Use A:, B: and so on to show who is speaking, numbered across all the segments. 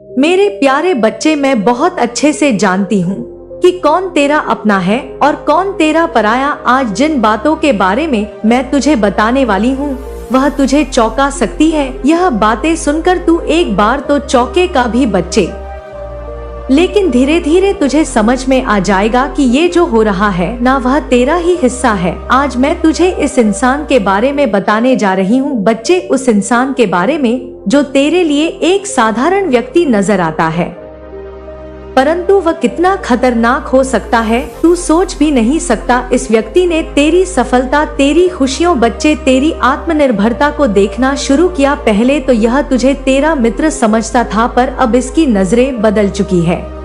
A: मेरे प्यारे बच्चे, मैं बहुत अच्छे से जानती हूँ कि कौन तेरा अपना है और कौन तेरा पराया। आज जिन बातों के बारे में मैं तुझे बताने वाली हूँ वह तुझे चौंका सकती है। यह बातें सुनकर तू एक बार तो चौंकेगा भी बच्चे, लेकिन धीरे धीरे तुझे समझ में आ जाएगा कि ये जो हो रहा है ना वह तेरा ही हिस्सा है। आज मैं तुझे इस इंसान के बारे में बताने जा रही हूँ बच्चे, उस इंसान के बारे में जो तेरे लिए एक साधारण व्यक्ति नजर आता है, परंतु वह कितना खतरनाक हो सकता है तू सोच भी नहीं सकता। इस व्यक्ति ने तेरी सफलता, तेरी खुशियों बच्चे, तेरी आत्मनिर्भरता को देखना शुरू किया। पहले तो यह तुझे तेरा मित्र समझता था, पर अब इसकी नजरें बदल चुकी है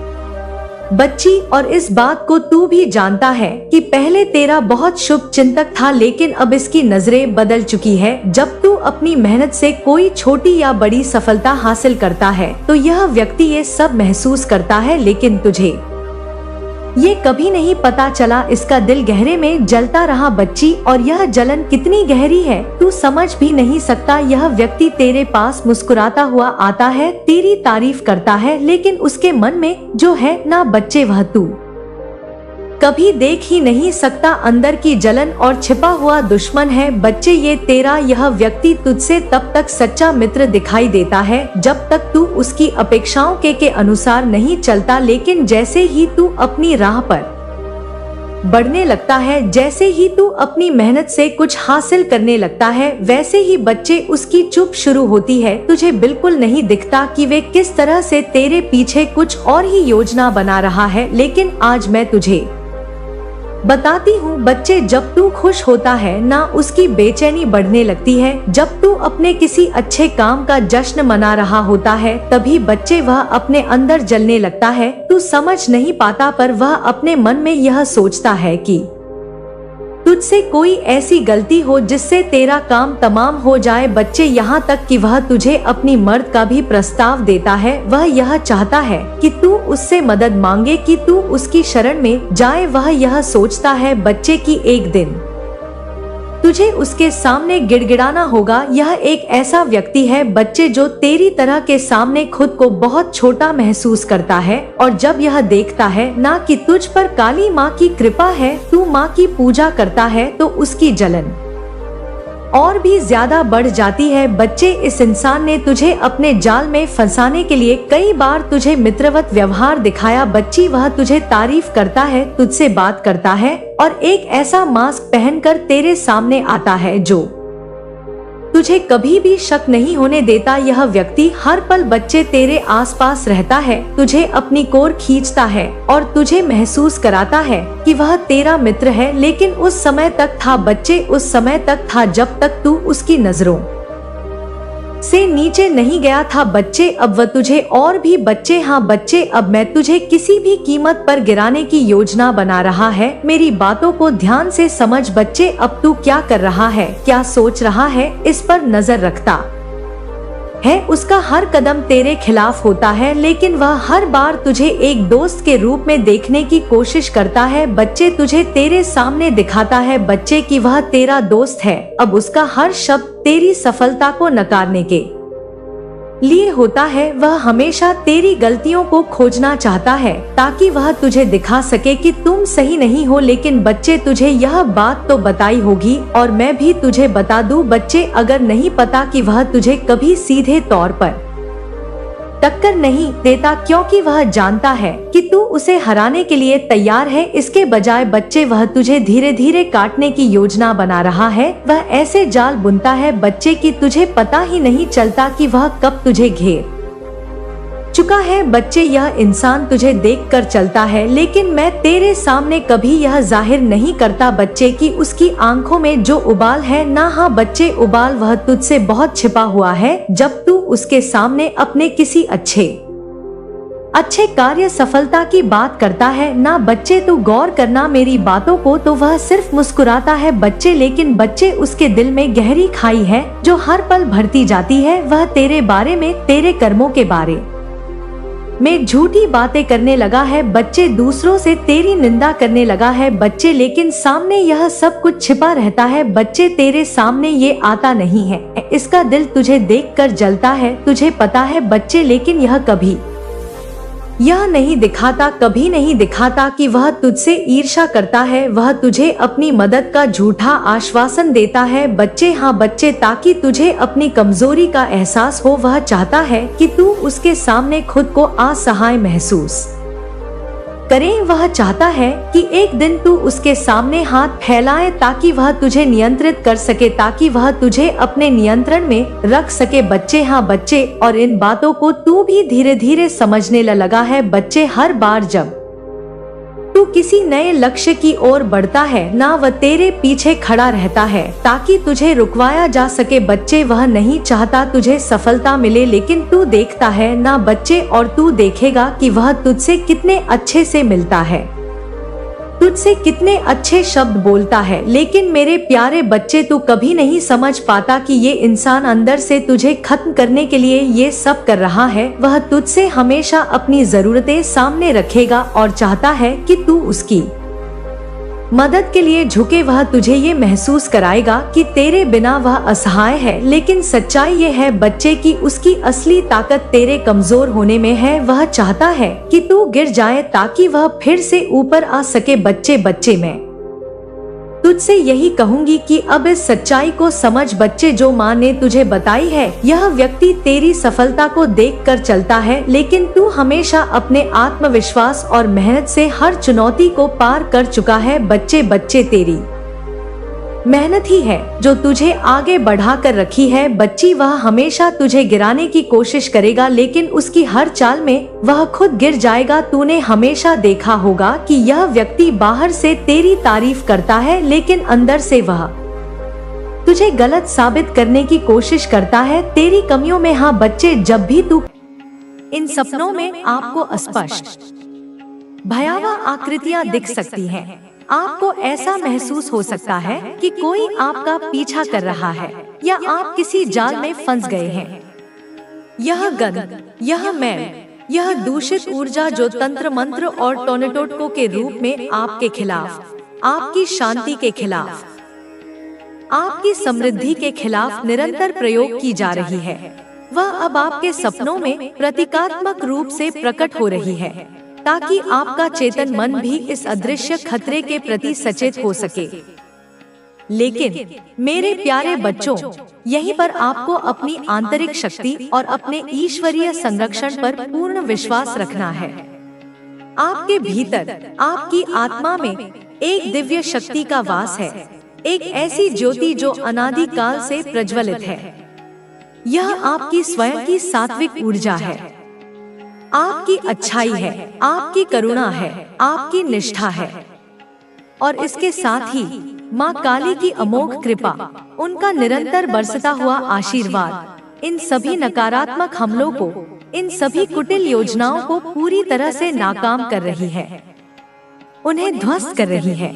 A: बच्ची, और इस बात को तू भी जानता है कि पहले तेरा बहुत शुभ चिंतक था, लेकिन अब इसकी नजरें बदल चुकी है। जब तू अपनी मेहनत से कोई छोटी या बड़ी सफलता हासिल करता है तो यह व्यक्ति ये सब महसूस करता है, लेकिन तुझे ये कभी नहीं पता चला। इसका दिल गहरे में जलता रहा बच्ची, और यह जलन कितनी गहरी है तू समझ भी नहीं सकता। यह व्यक्ति तेरे पास मुस्कुराता हुआ आता है, तेरी तारीफ करता है, लेकिन उसके मन में जो है ना बच्चे वह तू कभी देख ही नहीं सकता। अंदर की जलन और छिपा हुआ दुश्मन है बच्चे ये तेरा। यह व्यक्ति तुझसे तब तक सच्चा मित्र दिखाई देता है जब तक तू उसकी अपेक्षाओं के अनुसार नहीं चलता, लेकिन जैसे ही तू अपनी राह पर बढ़ने लगता है, जैसे ही तू अपनी मेहनत से कुछ हासिल करने लगता है, वैसे ही बच्चे उसकी चुप शुरू होती है। तुझे बिल्कुल नहीं दिखता कि वे किस तरह से तेरे पीछे कुछ और ही योजना बना रहा है, लेकिन आज मैं तुझे बताती हूँ बच्चे, जब तू खुश होता है ना उसकी बेचैनी बढ़ने लगती है। जब तू अपने किसी अच्छे काम का जश्न मना रहा होता है तभी बच्चे वह अपने अंदर जलने लगता है। तू समझ नहीं पाता, पर वह अपने मन में यह सोचता है कि तुझसे कोई ऐसी गलती हो जिससे तेरा काम तमाम हो जाए बच्चे, यहाँ तक कि वह तुझे अपनी मर्द का भी प्रस्ताव देता है। वह यह चाहता है कि तू उससे मदद मांगे, कि तू उसकी शरण में जाए। वह यह सोचता है बच्चे कि एक दिन तुझे उसके सामने गिड़गिड़ाना होगा। यह एक ऐसा व्यक्ति है बच्चे जो तेरी तरह के सामने खुद को बहुत छोटा महसूस करता है, और जब यह देखता है ना कि तुझ पर काली माँ की कृपा है, तू माँ की पूजा करता है, तो उसकी जलन और भी ज्यादा बढ़ जाती है बच्चे। इस इंसान ने तुझे अपने जाल में फंसाने के लिए कई बार तुझे मित्रवत व्यवहार दिखाया बच्ची। वह तुझे तारीफ करता है, तुझसे बात करता है और एक ऐसा मास्क पहनकर तेरे सामने आता है जो तुझे कभी भी शक नहीं होने देता। यह व्यक्ति हर पल बच्चे तेरे आसपास रहता है, तुझे अपनी कोर खींचता है और तुझे महसूस कराता है कि वह तेरा मित्र है, लेकिन उस समय तक था बच्चे, उस समय तक था जब तक तू उसकी नजरों से नीचे नहीं गया था बच्चे। अब वह तुझे और भी बच्चे, हाँ बच्चे, अब मैं तुझे किसी भी कीमत पर गिराने की योजना बना रहा है। मेरी बातों को ध्यान से समझ बच्चे, अब तू क्या कर रहा है, क्या सोच रहा है, इस पर नजर रखता है। उसका हर कदम तेरे खिलाफ होता है, लेकिन वह हर बार तुझे एक दोस्त के रूप में देखने की कोशिश करता है बच्चे। तुझे तेरे सामने दिखाता है बच्चे कि वह तेरा दोस्त है। अब उसका हर शब्द तेरी सफलता को नकारने के लिए होता है। वह हमेशा तेरी गलतियों को खोजना चाहता है ताकि वह तुझे दिखा सके कि तुम सही नहीं हो, लेकिन बच्चे तुझे यह बात तो बताई होगी, और मैं भी तुझे बता दूं बच्चे, अगर नहीं पता कि वह तुझे कभी सीधे तौर पर टक्कर नहीं देता, क्योंकि वह जानता है कि तू उसे हराने के लिए तैयार है। इसके बजाय बच्चे वह तुझे धीरे धीरे काटने की योजना बना रहा है। वह ऐसे जाल बुनता है बच्चे कि तुझे पता ही नहीं चलता कि वह कब तुझे घेर चुका है बच्चे। यह इंसान तुझे देखकर चलता है, लेकिन मैं तेरे सामने कभी यह जाहिर नहीं करता बच्चे कि उसकी आंखों में जो उबाल है ना, हाँ बच्चे, उबाल वह तुझसे बहुत छिपा हुआ है। जब तू उसके सामने अपने किसी अच्छे कार्य सफलता की बात करता है ना बच्चे, तो गौर करना मेरी बातों को, तो वह सिर्फ मुस्कुराता है बच्चे, लेकिन बच्चे उसके दिल में गहरी खाई है जो हर पल भरती जाती है। वह तेरे बारे में, तेरे कर्मों के बारे में झूठी बातें करने लगा है बच्चे, दूसरों से तेरी निंदा करने लगा है बच्चे, लेकिन सामने यह सब कुछ छिपा रहता है बच्चे, तेरे सामने ये आता नहीं है। इसका दिल तुझे देखकर जलता है, तुझे पता है बच्चे, लेकिन यह कभी यह नहीं दिखाता, कभी नहीं दिखाता कि वह तुझसे ईर्ष्या करता है। वह तुझे अपनी मदद का झूठा आश्वासन देता है बच्चे, हाँ बच्चे, ताकि तुझे अपनी कमजोरी का एहसास हो। वह चाहता है कि तू उसके सामने खुद को असहाय महसूस करे। वह चाहता है कि एक दिन तू उसके सामने हाथ फैलाए ताकि वह तुझे नियंत्रित कर सके, ताकि वह तुझे अपने नियंत्रण में रख सके बच्चे, हाँ बच्चे। और इन बातों को तू भी धीरे धीरे समझने लगा है बच्चे। हर बार जब तू किसी नए लक्ष्य की ओर बढ़ता है ना, वह तेरे पीछे खड़ा रहता है ताकि तुझे रुकवाया जा सके बच्चे। वह नहीं चाहता तुझे सफलता मिले, लेकिन तू देखता है ना बच्चे, और तू देखेगा कि वह तुझसे कितने अच्छे से मिलता है, तुझसे कितने अच्छे शब्द बोलता है। लेकिन मेरे प्यारे बच्चे, तू कभी नहीं समझ पाता कि ये इंसान अंदर से तुझे खत्म करने के लिए ये सब कर रहा है। वह तुझसे हमेशा अपनी जरूरतें सामने रखेगा और चाहता है कि तू उसकी मदद के लिए झुके। वह तुझे ये महसूस कराएगा कि तेरे बिना वह असहाय है, लेकिन सच्चाई ये है बच्चे कि उसकी असली ताकत तेरे कमजोर होने में है। वह चाहता है कि तू गिर जाए ताकि वह फिर से ऊपर आ सके बच्चे। बच्चे, मैं तुझसे यही कहूंगी कि अब इस सच्चाई को समझ बच्चे, जो माँ ने तुझे बताई है। यह व्यक्ति तेरी सफलता को देखकर चलता है, लेकिन तू हमेशा अपने आत्मविश्वास और मेहनत से हर चुनौती को पार कर चुका है बच्चे। बच्चे, तेरी मेहनत ही है जो तुझे आगे बढ़ा कर रखी है बच्ची। वह हमेशा तुझे गिराने की कोशिश करेगा, लेकिन उसकी हर चाल में वह खुद गिर जाएगा। तूने हमेशा देखा होगा कि यह व्यक्ति बाहर से तेरी तारीफ करता है, लेकिन अंदर से वह तुझे गलत साबित करने की कोशिश करता है तेरी कमियों में। हाँ बच्चे, जब भी तू इन सपनों में आपको अस्पष्ट भयावह आकृतियां दिख सकती हैं, आपको ऐसा महसूस हो सकता है कि कोई आपका पीछा कर रहा है या आप किसी जाल में फंस गए हैं। यह गंध, यह मैल, यह दूषित ऊर्जा जो तंत्र मंत्र और टोनेटोटको के रूप में आपके खिलाफ, आपकी शांति के खिलाफ, आपकी समृद्धि के खिलाफ निरंतर प्रयोग की जा रही है, वह अब आपके सपनों में प्रतीकात्मक रूप से प्रकट हो रही है, ताकि आपका चेतन मन भी इस अदृश्य खतरे के प्रति सचेत हो सके। लेकिन मेरे प्यारे बच्चों, यहीं पर आपको अपनी आंतरिक शक्ति और अपने ईश्वरीय संरक्षण पर पूर्ण विश्वास रखना है। आपके भीतर, आपकी आत्मा में एक दिव्य शक्ति का वास है, एक ऐसी ज्योति जो अनादि काल से प्रज्वलित है। यह आपकी स्वयं की सात्विक ऊर्जा है, आपकी अच्छाई है, आपकी करुणा है, आपकी निष्ठा है, और इसके साथ ही माँ काली की अमोघ कृपा, उनका निरंतर बरसता हुआ आशीर्वाद इन सभी नकारात्मक हमलों को, इन सभी कुटिल योजनाओं को पूरी तरह से नाकाम कर रही है, उन्हें ध्वस्त कर रही है।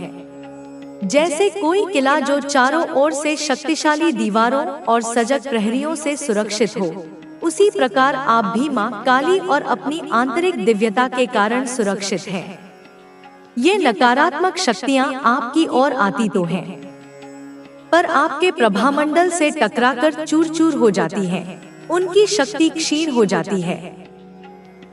A: जैसे कोई किला जो चारों ओर से शक्तिशाली दीवारों और सजग प्रहरियों से सुरक्षित हो, उसी प्रकार आप भी माँ काली और अपनी आंतरिक दिव्यता के कारण सुरक्षित हैं। ये नकारात्मक शक्तियाँ आपकी ओर आती तो हैं, पर आपके प्रभामंडल से टकराकर चूर-चूर हो जाती हैं, उनकी शक्ति क्षीण हो जाती है।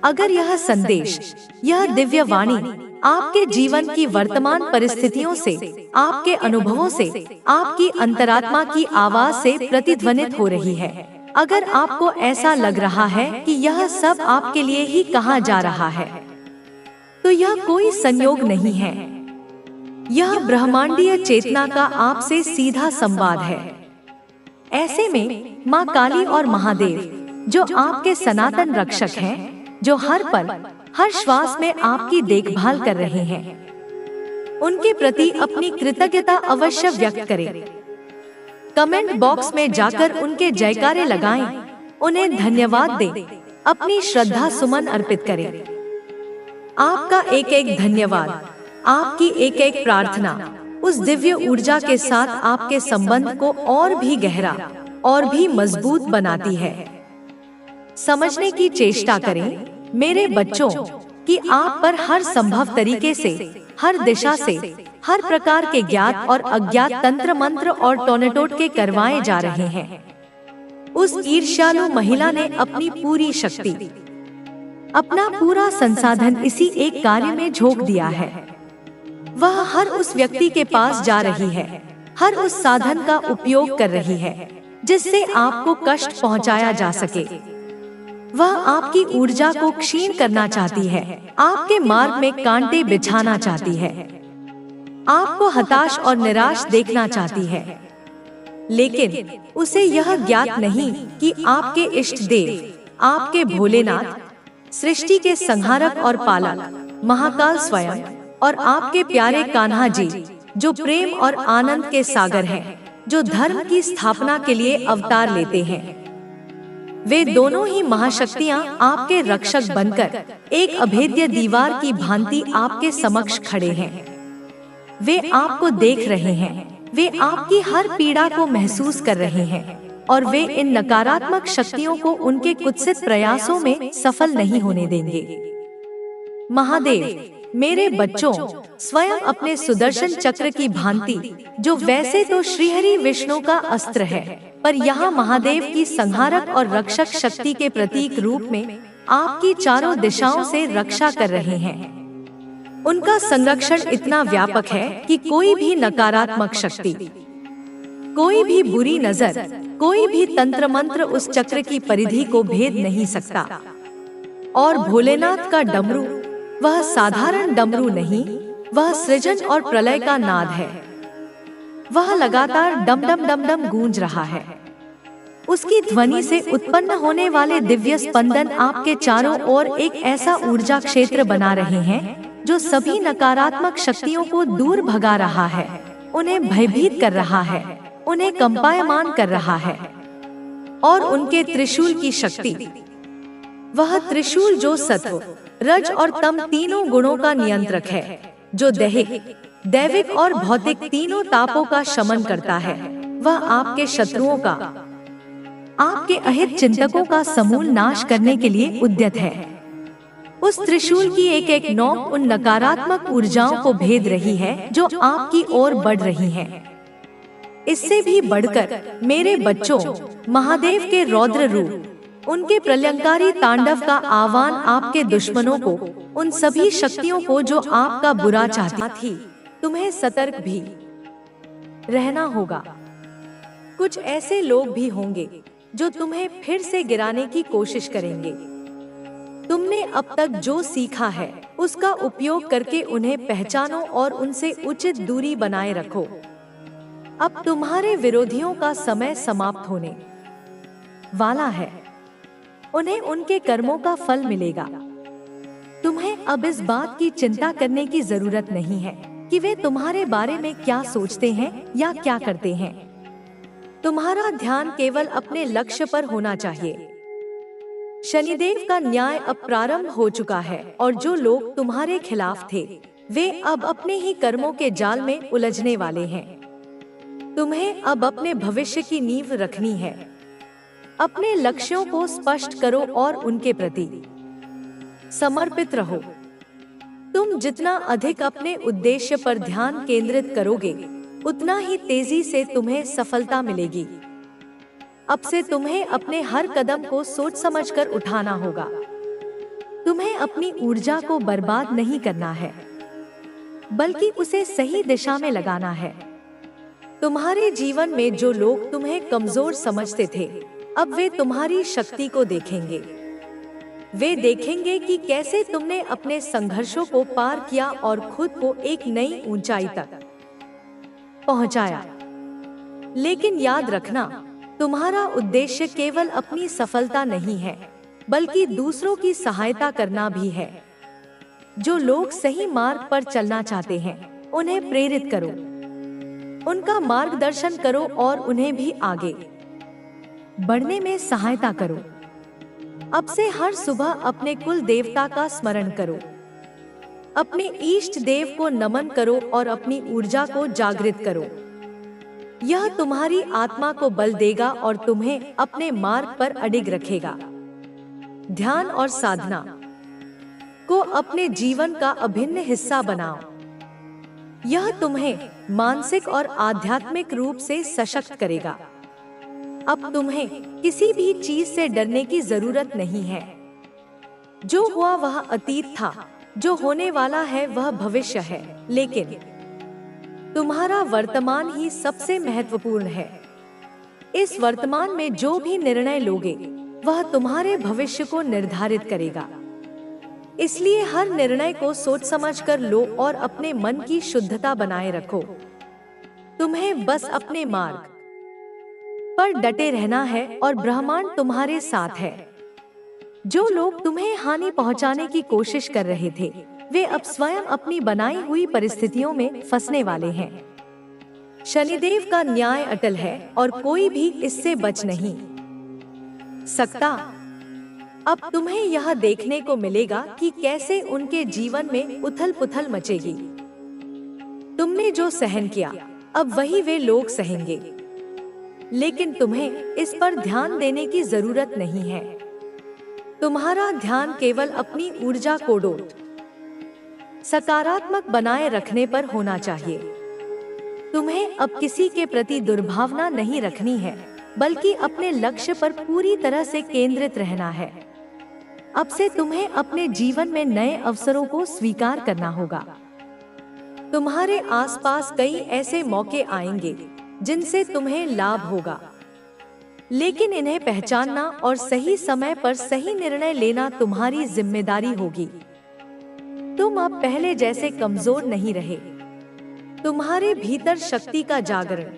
A: अगर यह संदेश, यह दिव्य वाणी आपके जीवन की वर्तमान परिस्थितियों से, आपके अनुभवों से, आपकी अंतरात्मा की आवाज से प्रतिध्वनित हो रही है, अगर आपको ऐसा लग रहा है कि यह सब आपके लिए ही कहा जा रहा है, तो यह कोई संयोग नहीं है। यह ब्रह्मांडीय चेतना का आपसे सीधा संवाद है। ऐसे में माँ काली और महादेव, जो आपके सनातन रक्षक हैं, जो हर पल, हर श्वास में आपकी देखभाल कर रहे हैं, उनके प्रति अपनी कृतज्ञता अवश्य व्यक्त करें। कमेंट बॉक्स में जाकर उनके जयकारे लगाएं, उन्हें धन्यवाद दें, अपनी श्रद्धा सुमन अर्पित करें। आपका एक एक धन्यवाद, आपकी एक एक प्रार्थना उस दिव्य ऊर्जा के साथ आपके संबंध को और भी गहरा और भी मजबूत बनाती है। समझने की चेष्टा करें मेरे बच्चों, कि आप पर हर संभव तरीके से, हर दिशा से, हर प्रकार के ज्ञात और अज्ञात तंत्र मंत्र और टोनेटोट के करवाए जा रहे हैं। उस ईर्ष्यालु महिला ने अपनी पूरी शक्ति, अपना पूरा संसाधन इसी एक कार्य में झोंक दिया है। वह हर उस व्यक्ति के पास जा रही है, हर उस साधन का उपयोग कर रही है जिससे आपको कष्ट पहुंचाया जा सके। वह आपकी ऊर्जा को क्षीण करना चाहती है, आपके मार्ग में कांटे बिछाना चाहती है, आपको हताश और निराश देखना चाहती है। लेकिन उसे यह ज्ञात नहीं कि आपके इष्ट देव, आपके भोलेनाथ, सृष्टि के संहारक और पालक महाकाल स्वयं और आपके प्यारे कान्हा जी, जो प्रेम और आनंद के सागर हैं, जो धर्म की स्थापना के लिए अवतार लेते हैं, वे दोनों ही महाशक्तियां आपके रक्षक बनकर एक अभेद्य दीवार की भांति आपके समक्ष खड़े हैं। वे आपको देख रहे हैं, वे आपकी हर पीड़ा को महसूस कर रहे हैं और वे इन नकारात्मक शक्तियों को उनके कुत्सित प्रयासों में सफल नहीं होने देंगे। महादेव, मेरे बच्चों, स्वयं अपने सुदर्शन चक्र की भांति, जो वैसे तो श्रीहरि विष्णु का अस्त्र है, पर यहाँ महादेव की संहारक और रक्षक शक्ति के प्रतीक रूप में आपकी चारों दिशाओं से रक्षा कर रहे हैं। उनका संरक्षण इतना व्यापक है कि कोई भी नकारात्मक शक्ति, कोई भी बुरी नजर, कोई भी तंत्र मंत्र उस चक्र की परिधि को भेद नहीं सकता। और भोलेनाथ का डमरू, वह साधारण डमरू नहीं, वह सृजन और प्रलय का नाद है। वह लगातार डम डम डम डम गूंज रहा है। उसकी ध्वनि से उत्पन्न होने वाले दिव्य स्पंदन आपके चारों ओर एक ऐसा ऊर्जा क्षेत्र बना रहे हैं जो सभी नकारात्मक शक्तियों को दूर भगा रहा है, उन्हें भयभीत कर रहा है, उन्हें कंपायमान कर रहा है। और उनके त्रिशूल की शक्ति, वह त्रिशूल जो सत्व, रज और तम तीनों गुणों का नियंत्रक है, जो दैहिक, दैविक और भौतिक तीनों तापों का शमन करता है, वह आपके शत्रुओं का, आपके अहित चिंतकों का समूल नाश करने के लिए उद्यत है। उस त्रिशूल की एक एक नोक उन नकारात्मक ऊर्जाओं को भेद रही है जो आपकी ओर बढ़ रही हैं। इससे भी बढ़कर मेरे बच्चों, महादेव के रौद्र रूप, उनके प्रलयंकारी तांडव का आह्वान आपके दुश्मनों को, उन सभी शक्तियों को जो आपका बुरा चाहती थी, तुम्हें सतर्क भी रहना होगा। कुछ ऐसे लोग भी होंगे जो तुम्हें फिर से गिराने की कोशिश करेंगे। तुमने अब तक जो सीखा है उसका उपयोग करके उन्हें पहचानो और उनसे उचित दूरी बनाए रखो। अब तुम्हारे विरोधियों का समय समाप्त होने वाला है। उन्हें उनके कर्मों का फल मिलेगा। तुम्हें अब इस बात की चिंता करने की जरूरत नहीं है कि वे तुम्हारे बारे में क्या सोचते हैं या क्या करते हैं। तुम्हारा ध्यान केवल अपने लक्ष्य पर होना चाहिए। शनिदेव का न्याय अब प्रारंभ हो चुका है और जो लोग तुम्हारे खिलाफ थे, वे अब अपने ही कर्मों के जाल में उलझने वाले हैं। तुम्हें अब अपने भविष्य की नींव रखनी है। अपने लक्ष्यों को स्पष्ट करो और उनके प्रति समर्पित रहो। तुम जितना अधिक अपने उद्देश्य पर ध्यान केंद्रित करोगे, उतना ही तेजी से तुम्हें सफलता मिलेगी। अब से तुम्हें अपने हर कदम को सोच समझकर उठाना होगा। तुम्हें अपनी ऊर्जा को बर्बाद नहीं करना है, बल्कि उसे सही दिशा में लगाना है। तुम्हारे जीवन में जो लोग तुम्हें कमजोर समझते थे, अब वे तुम्हारी शक्ति को देखेंगे। वे देखेंगे कि कैसे तुमने अपने संघर्षों को पार किया और खुद को एक नई ऊंचाई तक पहुंचाया। लेकिन याद रखना, तुम्हारा उद्देश्य केवल अपनी सफलता नहीं है, बल्कि दूसरों की सहायता करना भी है। जो लोग सही मार्ग पर चलना चाहते हैं, उन्हें प्रेरित करो, उनका मार्गदर्शन करो और उन्हें भी आगे बढ़ने में सहायता करो। अब से हर सुबह अपने कुल देवता का स्मरण करो, अपने इष्ट देव को नमन करो और अपनी ऊर्जा को जागृत करो। यह तुम्हारी आत्मा को बल देगा और तुम्हें अपने मार्ग पर अडिग रखेगा। ध्यान और साधना। को अपने जीवन का अभिन्न हिस्सा बनाओ। यह तुम्हें मानसिक और आध्यात्मिक रूप से सशक्त करेगा। अब तुम्हें किसी भी चीज से डरने की जरूरत नहीं है। जो हुआ वह अतीत था, जो होने वाला है वह भविष्य है, लेकिन तुम्हारा वर्तमान ही सबसे महत्वपूर्ण है। इस वर्तमान में जो भी निर्णय लोगे वह तुम्हारे भविष्य को निर्धारित करेगा। इसलिए हर निर्णय को सोच समझकर लो और अपने मन की शुद्धता बनाए रखो। तुम्हें बस अपने मार्ग पर डटे रहना है और ब्रह्मांड तुम्हारे साथ है। जो लोग तुम्हें हानि पहुंचाने की कोशिश कर रहे थे, वे अब स्वयं अपनी बनाई हुई परिस्थितियों में फंसने वाले हैं। शनिदेव का न्याय अटल है और कोई भी इससे बच नहीं सकता। अब तुम्हें यह देखने को मिलेगा कि कैसे उनके जीवन में उथल पुथल मचेगी। तुमने जो सहन किया अब वही वे लोग सहेंगे, लेकिन तुम्हें इस पर ध्यान देने की जरूरत नहीं है। तुम्हारा ध्यान केवल अपनी ऊर्जा को डोट सकारात्मक बनाए रखने पर होना चाहिए। तुम्हें अब किसी के प्रति दुर्भावना नहीं रखनी है, बल्कि अपने लक्ष्य पर पूरी तरह से केंद्रित रहना है। अब से तुम्हें अपने जीवन में नए अवसरों को स्वीकार करना होगा। तुम्हारे आसपास कई ऐसे मौके आएंगे जिनसे तुम्हें लाभ होगा, लेकिन इन्हें पहचानना और सही समय पर सही निर्णय लेना तुम्हारी जिम्मेदारी होगी। तुम अब पहले जैसे कमजोर नहीं रहे। तुम्हारे भीतर शक्ति का जागरण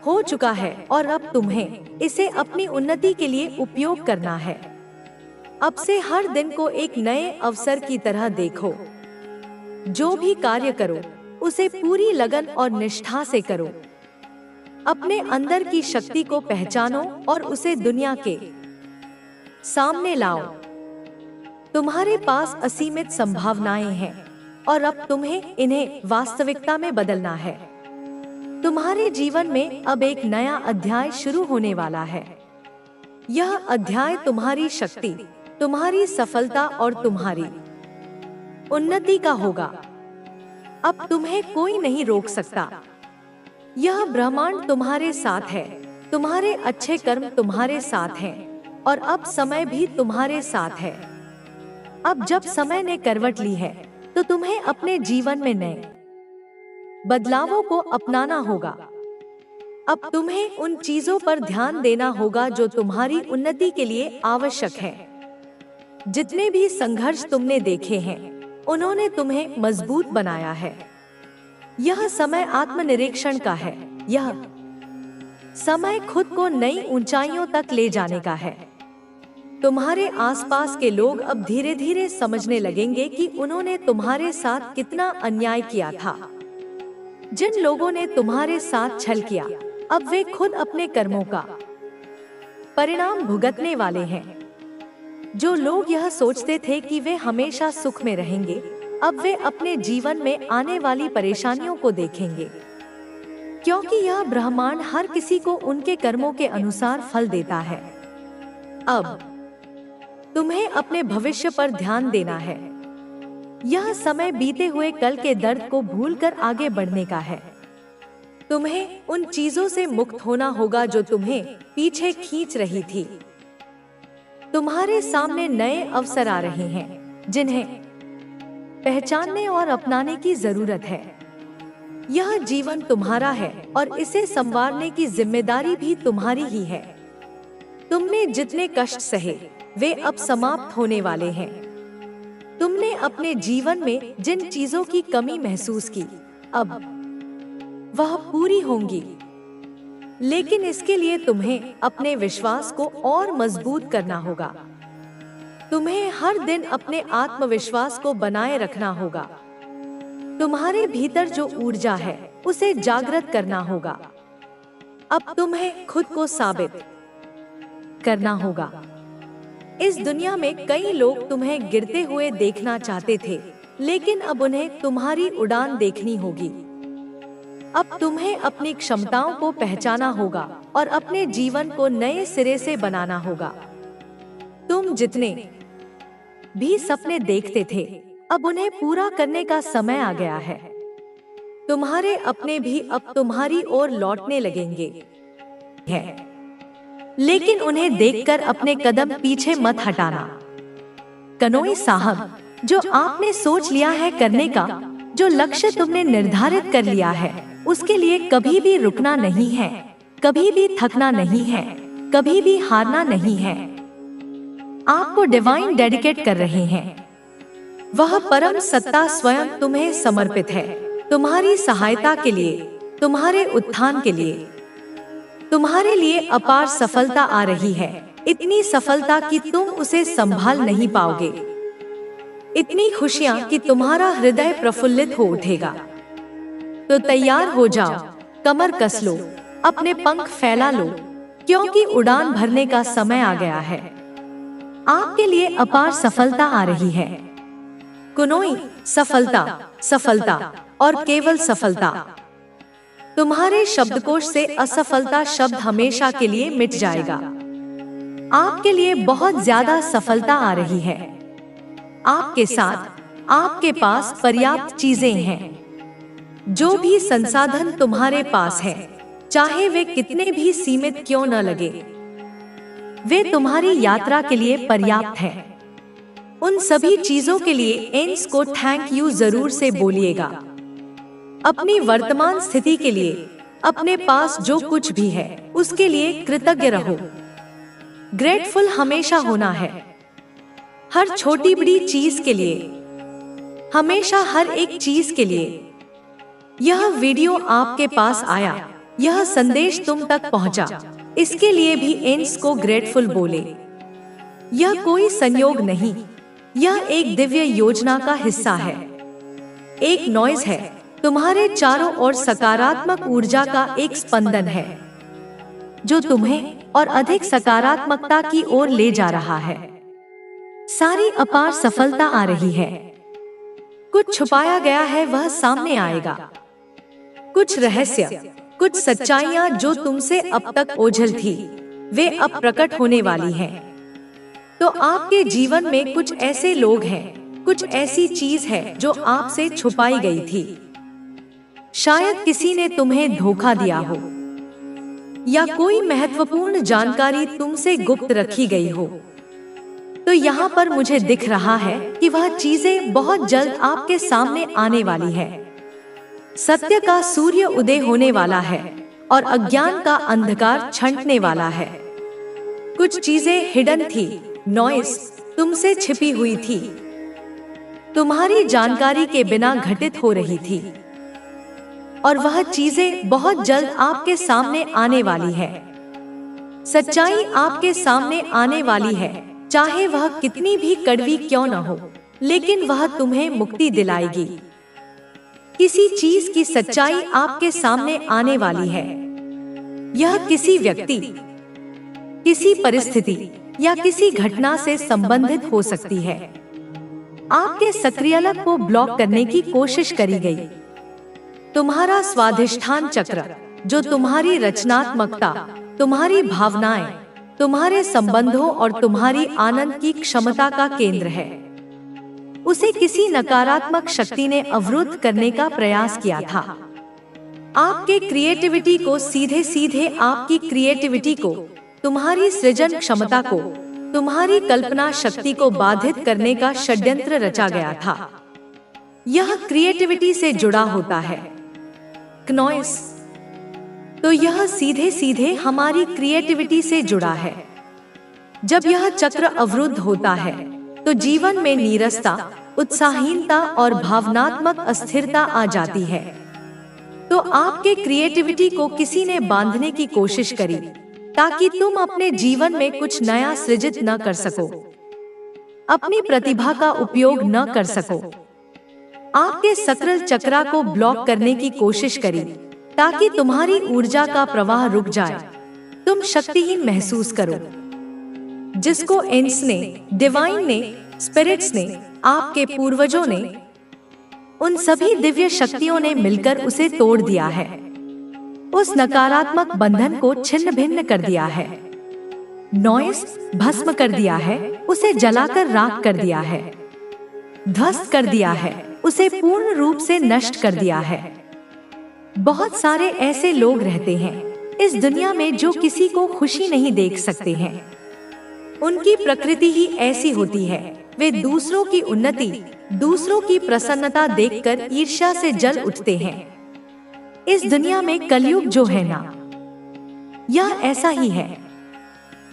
A: हो चुका है और अब तुम्हें इसे अपनी उन्नति के लिए उपयोग करना है। अब से हर दिन को एक नए अवसर की तरह देखो। जो भी कार्य करो उसे पूरी लगन और निष्ठा से करो। अपने अंदर की शक्ति को पहचानो और उसे दुनिया के सामने लाओ। तुम्हारे पास असीमित संभावनाएं हैं और अब तुम्हें इन्हें वास्तविकता में बदलना है। तुम्हारे जीवन में अब एक नया अध्याय शुरू होने वाला है। यह अध्याय तुम्हारी शक्ति, तुम्हारी सफलता और तुम्हारी उन्नति का होगा। अब तुम्हें कोई नहीं रोक सकता। यह ब्रह्मांड तुम्हारे साथ है। तुम्हारे अच्छे कर्म तुम्हारे साथ हैं और अब समय भी तुम्हारे साथ है। अब जब समय ने करवट ली है तो तुम्हें अपने जीवन में नए बदलावों को अपनाना होगा। अब तुम्हें उन चीजों पर ध्यान देना होगा जो तुम्हारी उन्नति के लिए आवश्यक है। जितने भी संघर्ष तुमने देखे हैं, उन्होंने तुम्हें मजबूत बनाया है। यह समय आत्मनिरीक्षण का है। यह समय खुद को नई ऊंचाइयों तक ले जाने का है। तुम्हारे आसपास के लोग अब धीरे धीरे समझने लगेंगे कि उन्होंने तुम्हारे साथ कितना अन्याय किया था। जिन लोगों ने तुम्हारे साथ छल किया, अब वे खुद अपने कर्मों का परिणाम भुगतने वाले हैं। जो लोग यह सोचते थे कि वे हमेशा सुख में रहेंगे, अब वे अपने जीवन में आने वाली परेशानियों को देखेंगे, क्योंकि यह ब्रह्मांड हर किसी को उनके कर्मों के अनुसार फल देता है। अब तुम्हें अपने भविष्य पर ध्यान देना है। यह समय बीते हुए कल के दर्द को भूलकर आगे बढ़ने का है। तुम्हें उन चीजों से मुक्त होना होगा जो तुम्हें पीछे खींच रही थी। तुम्हारे सामने नए अवसर आ रहे हैं जिन्हें पहचानने और अपनाने की जरूरत है। यह जीवन तुम्हारा है और इसे संवारने की जिम्मेदारी भी तुम्हारी ही है। तुमने जितने कष्ट सहे वे अब समाप्त होने वाले हैं। तुमने अपने जीवन में जिन चीजों की कमी महसूस की, अब वह पूरी होंगी, लेकिन इसके लिए तुम्हें अपने विश्वास को और मजबूत करना होगा। तुम्हें हर दिन अपने आत्मविश्वास को बनाए रखना होगा। तुम्हारे भीतर जो ऊर्जा है उसे जागृत करना होगा। अब तुम्हें खुद को साबित करना होगा। इस दुनिया में कई लोग तुम्हें गिरते हुए देखना चाहते थे, लेकिन अब उन्हें तुम्हारी उड़ान देखनी होगी। अब तुम्हें अपनी क्षमताओं को पहचाना होगा और अपने जीवन को नए सिरे से बनाना होगा। तुम जितने भी सपने देखते थे, अब उन्हें पूरा करने का समय आ गया है। तुम्हारे अपने भी अब तुम्हारी ओर लौटने लगेंगे है, लेकिन उन्हें देखकर अपने कदम पीछे मत हटाना। कनोई साहब, जो आपने सोच लिया है करने का, जो लक्ष्य तुमने निर्धारित कर लिया है, उसके लिए कभी भी रुकना नहीं है, कभी भी थकना नहीं है, कभी भी हारना नहीं है। आपको डिवाइन डेडिकेट कर रहे हैं। वह परम सत्ता स्वयं तुम्हें समर्पित है, तुम्हारी सहायता के लिए, तुम्हारे उत्थान के लिए। तुम्हारे लिए अपार सफलता आ रही है, इतनी सफलता कि तुम उसे संभाल नहीं पाओगे, इतनी खुशियां कि तुम्हारा हृदय प्रफुल्लित हो उठेगा। तो तैयार हो जाओ, कमर कस लो, अपने पंख फैला लो, क्योंकि उड़ान भरने का समय आ गया है। आपके लिए अपार सफलता आ रही है। कुनोई, सफलता, सफलता और केवल सफलता। तुम्हारे शब्दकोश से असफलता शब्द हमेशा के लिए मिट जाएगा। आपके लिए बहुत ज्यादा सफलता आ रही है। आपके साथ आपके पास पर्याप्त चीजें हैं। जो भी संसाधन तुम्हारे पास है, चाहे वे कितने भी सीमित क्यों न लगे, वे तुम्हारी यात्रा के लिए पर्याप्त हैं। उन सभी चीजों के लिए एंस को थैंक यू जरूर से बोलिएगा। अपनी वर्तमान स्थिति के लिए, अपने पास जो कुछ भी है उसके लिए कृतज्ञ रहो। ग्रेटफुल हमेशा होना है, हर छोटी बड़ी चीज के लिए, हमेशा हर एक चीज के लिए। यह वीडियो आपके पास आया, यह संदेश तुम तक पहुंचा, इसके लिए भी एंस को ग्रेटफुल बोले। यह कोई संयोग नहीं, यह एक दिव्य योजना का हिस्सा है, एक नॉइज है, तुम्हारे चारों ओर सकारात्मक ऊर्जा का एक स्पंदन है, जो तुम्हें और अधिक सकारात्मकता की ओर ले जा रहा है। सारी अपार सफलता आ रही है। कुछ छुपाया गया है वह सामने आएगा। कुछ रहस्य, कुछ सच्चाइयां जो तुमसे अब तक ओझल थी, वे अब प्रकट होने वाली हैं। तो आपके जीवन में कुछ ऐसे लोग हैं, कुछ ऐसी चीज है जो आपसे छुपाई गई थी। शायद किसी ने तुम्हें धोखा दिया हो, या कोई महत्वपूर्ण जानकारी तुमसे गुप्त रखी गई हो। तो यहाँ पर मुझे दिख रहा है कि वह चीजें बहुत जल्द आपके सामने आने वाली है। सत्य का सूर्य उदय होने वाला है और अज्ञान का अंधकार छंटने वाला है। कुछ चीजें हिडन थी, नॉइस तुमसे छिपी हुई थी, तुम्हारी जानकारी के बिना घटित हो रही थी, और वह चीजें बहुत जल्द आपके सामने आने वाली है। सच्चाई आपके सामने आने वाली है, चाहे वह कितनी भी कड़वी क्यों न हो, लेकिन वह तुम्हें मुक्ति दिलाएगी। किसी चीज की सच्चाई आपके सामने आने वाली है। यह किसी व्यक्ति, किसी परिस्थिति या किसी घटना से संबंधित हो सकती है। आपके सक्रियलक को ब्लॉक करने की कोशिश करी गई। तुम्हारा स्वाधिष्ठान चक्र, जो तुम्हारी रचनात्मकता, तुम्हारी भावनाएं, तुम्हारे संबंधों और तुम्हारी आनंद की क्षमता का केंद्र है, उसे किसी नकारात्मक शक्ति ने अवरुद्ध करने का प्रयास किया था। आपके क्रिएटिविटी को सीधे सीधे, आपकी क्रिएटिविटी को, तुम्हारी सृजन क्षमता को, तुम्हारी कल्पना शक्ति को बाधित करने का षड्यंत्र रचा गया था। यह क्रिएटिविटी से जुड़ा होता है। क्नॉइस, तो यह सीधे सीधे हमारी क्रिएटिविटी से जुड़ा है। जब यह चक्र अवरुद्ध होता है तो जीवन में नीरसता, उत्साहहीनता और भावनात्मक अस्थिरता आ जाती है। तो आपके क्रिएटिविटी को किसी ने बांधने की कोशिश करी ताकि तुम अपने जीवन में कुछ नया सृजित न कर सको, अपनी प्रतिभा का उपयोग न कर सको। आपके सक्रिय चक्रा को ब्लॉक करने की कोशिश करी ताकि तुम्हारी ऊर्जा का प्रवाह रुक जाए, तुम शक्तिहीन महसूस करो। जिसको एंस ने, डिवाइन ने, स्पिरिट्स ने, आपके पूर्वजों ने, उन सभी दिव्य शक्तियों ने मिलकर उसे तोड़ दिया है। उस नकारात्मक बंधन को छिन्न भिन्न कर दिया है। नॉइस भस्म कर दिया है, उसे जलाकर राख कर दिया है, ध्वस्त कर दिया है, उसे पूर्ण रूप से नष्ट कर दिया है। बहुत सारे ऐसे लोग रहते हैं इस दुनिया में जो किसी को खुशी नहीं देख सकते हैं। उनकी प्रकृति ही ऐसी होती है, वे दूसरों की उन्नति, दूसरों की प्रसन्नता देखकर ईर्ष्या से जल उठते हैं। इस दुनिया में कलयुग जो है ना, यह ऐसा ही है।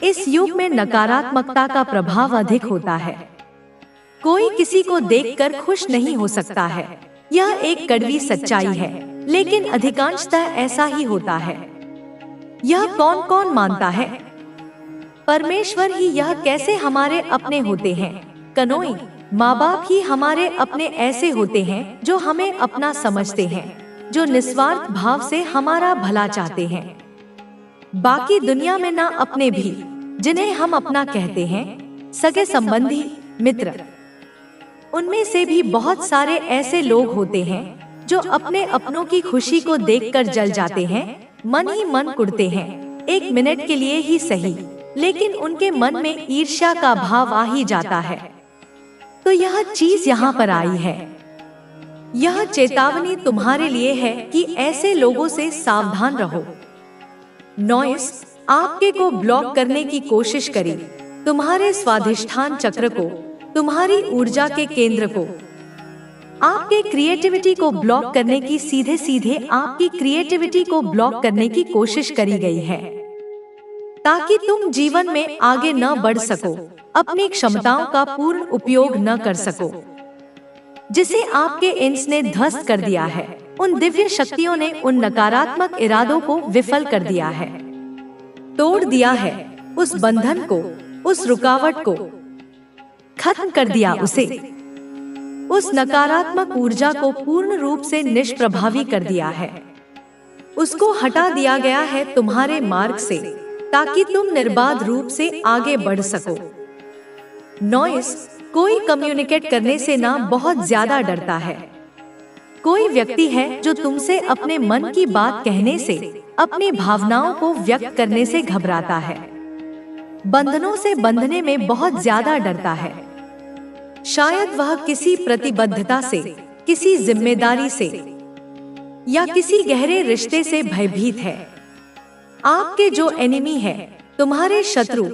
A: इस युग में नकारात्मकता का प्रभाव अधिक होता है। कोई किसी को देखकर खुश नहीं हो सकता है। यह एक कड़वी सच्चाई है, लेकिन अधिकांशतः ऐसा ही होता है। यह कौन कौन मानता है? परमेश्वर ही यह कैसे हमारे अपने होते हैं। कनोई माँ बाप ही हमारे अपने ऐसे होते हैं जो हमें अपना समझते हैं, जो निस्वार्थ भाव से हमारा भला चाहते हैं। बाकी दुनिया में ना अपने भी, जिन्हें हम अपना कहते हैं, सगे संबंधी, मित्र, उनमें से भी बहुत सारे ऐसे लोग होते हैं जो अपने अपनों की खुशी को देखकर जल जाते हैं, मन ही मन कुढ़ते हैं, एक मिनट के लिए ही सही, लेकिन उनके मन में ईर्ष्या का भाव आ ही जाता है। तो यह चीज यहाँ पर आई है। यह चेतावनी तुम्हारे लिए है कि ऐसे लोगों से सावधान रहो। नॉइस आपके को ब्लॉक करने की कोशिश करी, तुम्हारे स्वाधिष्ठान चक्र को, तुम्हारी ऊर्जा के केंद्र को, आपके क्रिएटिविटी को ब्लॉक करने की, सीधे सीधे आपकी क्रिएटिविटी को ब्लॉक करने की कोशिश करी गई है, ताकि तुम जीवन में आगे न बढ़ सको, अपनी क्षमताओं का पूर्ण उपयोग न कर सको, जिसे आपके इंस ने ध्वस्त कर दिया है। उन दिव्य शक्तियों ने उन नकारात्मक इरादों को विफल कर दिया है, तोड़ दिया है, उस बंधन को, उस रुकावट को खत्म कर दिया, उसे, उस नकारात्मक ऊर्जा को पूर्ण रूप से निष्प्रभावी कर दिया है। उसको हटा दिया गया है तुम्हारे मार्ग से, ताकि तुम निर्बाध रूप से आगे बढ़ सको। नॉइस कोई कम्युनिकेट करने से ना बहुत ज्यादा डरता है। कोई व्यक्ति है जो तुमसे अपने मन की बात कहने से, अपनी भावनाओं को व्यक्त करने से घबराता है, बंधनों से बंधने में बहुत ज्यादा डरता है। शायद वह किसी प्रतिबद्धता से, किसी जिम्मेदारी से या किसी गहरे रिश्ते से भयभीत है। आपके जो एनिमी है, तुम्हारे शत्रु,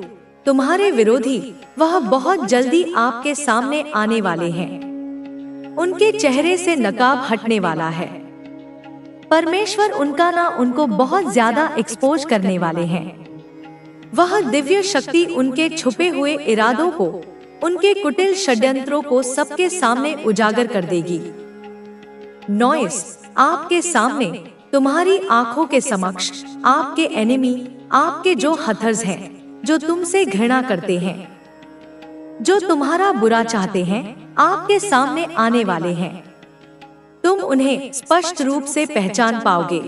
A: तुम्हारे विरोधी, वह बहुत जल्दी आपके सामने आने वाले हैं। उनके चेहरे से नकाब हटने वाला है। परमेश्वर उनका ना उनको बहुत ज्यादा एक्सपोज करने वाले हैं। वह दिव्य शक्ति उनके छुपे हुए इरादों को, उनके कुटिल षड्यंत्रों को सबके सामने उजागर कर देगी। नॉइस आपके सामने, तुम्हारी आंखों के समक्ष, आपके एनिमी, आपके जो हथर्स हैं, जो तुमसे घृणा करते हैं, जो तुम्हारा बुरा चाहते हैं, आपके सामने आने वाले हैं। तुम उन्हें स्पष्ट रूप से पहचान पाओगे।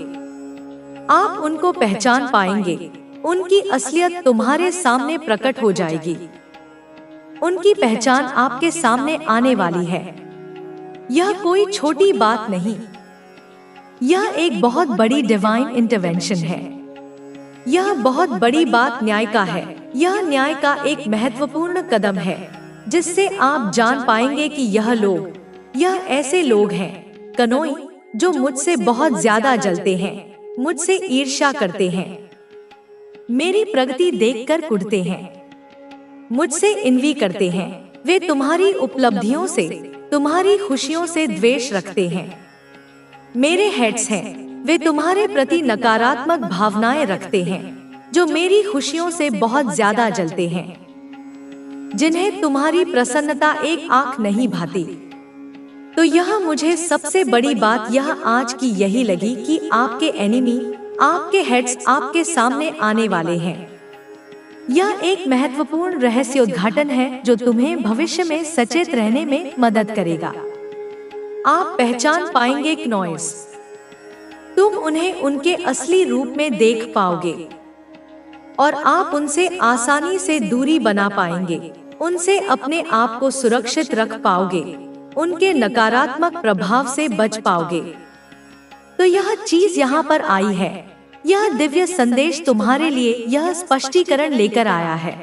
A: आप उनको पहचान पाएंगे। उनकी असलियत तुम्हारे सामने प्रकट हो जाएगी। उनकी पहचान आपके सामने आने वाली है। यह कोई छोटी बात नहीं, यह एक बहुत बड़ी डिवाइन इंटरवेंशन है। यह बहुत बड़ी बात न्याय का है। यह न्याय का एक महत्वपूर्ण कदम है, जिससे आप जान पाएंगे कि यह ऐसे लोग हैं, कनोई, जो मुझसे बहुत ज्यादा जलते हैं, मुझसे ईर्ष्या करते हैं, मेरी प्रगति देखकर कुढ़ते हैं, मुझसे इन्वी करते हैं। वे तुम्हारी उपलब्धियों से, तुम्हारी खुशियों से द्वेष रखते हैं। मेरे हेड्स हैं, वे तुम्हारे प्रति नकारात्मक भावनाएं रखते हैं, जो मेरी खुशियों से बहुत ज्यादा जलते हैं, जिन्हें तुम्हारी प्रसन्नता एक आंख नहीं भाती। तो यह मुझे सबसे बड़ी बात यह आज की यही लगी कि आपके एनिमी, आपके हेड्स आपके सामने आने वाले हैं। यह एक महत्वपूर्ण रहस्योद्घाटन है जो तुम्हें भविष्य में सचेत रहने में मदद करेगा। आप पहचान पाएंगे कि नॉइस, तुम उन्हें उनके असली रूप में देख पाओगे और आप उनसे आसानी से दूरी बना पाएंगे। उनसे अपने आप को सुरक्षित रख पाओगे, उनके नकारात्मक प्रभाव से बच पाओगे। तो यह चीज यहाँ पर आई है। यह दिव्य संदेश तुम्हारे लिए यह स्पष्टीकरण लेकर आया है।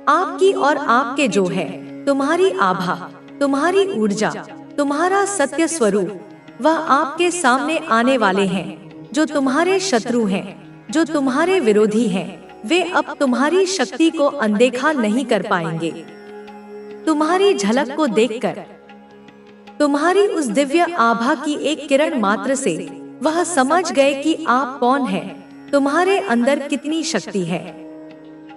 A: आपकी और आपके जो है, तुम्हारी आभा, तुम्हारी ऊर्जा, तुम्हारा सत्य स्वरूप, वह आपके सामने आने वाले हैं। जो तुम्हारे शत्रु हैं, जो तुम्हारे विरोधी हैं, वे अब तुम्हारी शक्ति को अनदेखा नहीं कर पाएंगे। तुम्हारी झलक को देखकर, तुम्हारी उस दिव्य आभा की एक किरण मात्र से वह समझ गए कि आप कौन हैं, तुम्हारे अंदर कितनी शक्ति है,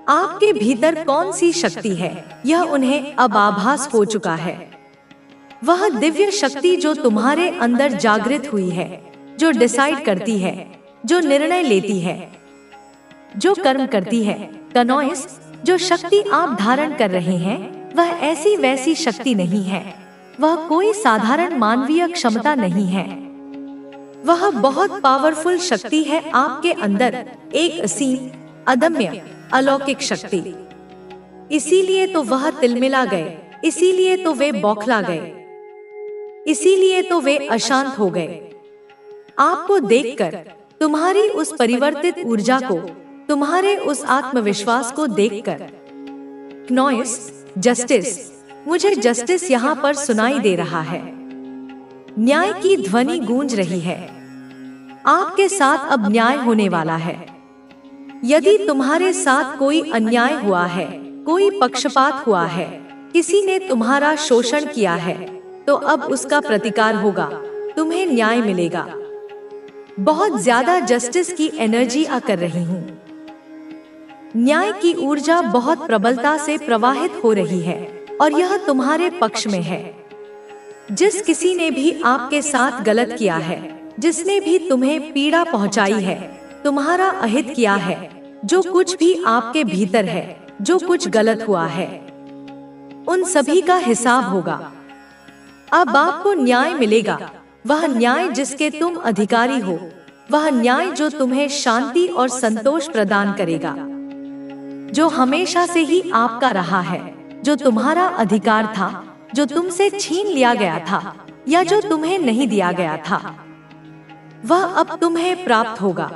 A: आपके भीतर कौन सी शक्ति है, यह उन्हें अब आभास हो चुका है। वह दिव्य शक्ति जो तुम्हारे अंदर जागृत हुई है, जो डिसाइड करती है, जो निर्णय लेती है, जो कर्म करती है। कनॉइस, जो शक्ति आप धारण कर रहे हैं वह ऐसी वैसी शक्ति नहीं है, वह कोई साधारण मानवीय क्षमता नहीं है, वह बहुत पावरफुल शक्ति है आपके अंदर, एक असीम, अदम्य, अलौकिक शक्ति। इसीलिए तो वह तिलमिला गए, इसीलिए तो वे बौखला गए, इसीलिए तो वे अशांत हो गए। आपको देखकर, तुम्हारी उस परिवर्तित ऊर्जा को, तुम्हारे उस आत्मविश्वास को देखकर। नॉइस, जस्टिस, मुझे जस्टिस यहाँ पर सुनाई दे रहा है। न्याय की ध्वनि गूंज रही है। आपके साथ अब न्याय होने वाला है। यदि तुम्हारे साथ कोई अन्याय हुआ है, कोई पक्षपात हुआ है, किसी ने तुम्हारा शोषण किया है, तो अब उसका प्रतिकार होगा, तुम्हें न्याय मिलेगा। बहुत ज्यादा जस्टिस की एनर्जी आकर रही हूँ। न्याय की ऊर्जा बहुत प्रबलता से प्रवाहित हो रही है और यह तुम्हारे पक्ष में है। जिस किसी ने भी आपके साथ गलत किया है, जिसने भी तुम्हें पीड़ा पहुंचाई है, तुम्हारा अहित किया है, जो कुछ भी आपके भीतर है, जो कुछ गलत हुआ है, उन सभी का हिसाब होगा। अब आपको न्याय मिलेगा, वह न्याय जिसके तुम अधिकारी हो, वह न्याय जो तुम्हें शांति और संतोष प्रदान करेगा, जो हमेशा से ही आपका रहा है, जो तुम्हारा अधिकार था, जो तुमसे छीन लिया गया था या जो तुम्हें नहीं दिया गया था, वह अब तुम्हें प्राप्त होगा,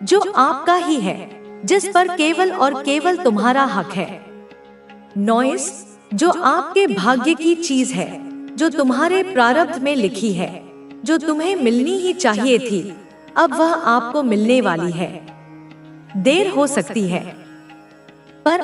A: जो आपका ही है, जिस पर केवल और केवल तुम्हारा हक है। नॉइस, जो आपके भाग्य की चीज है, जो तुम्हारे प्रारब्ध में लिखी है, जो तुम्हें मिलनी ही चाहिए थी, अब वह आपको मिलने वाली है। देर हो सकती है पर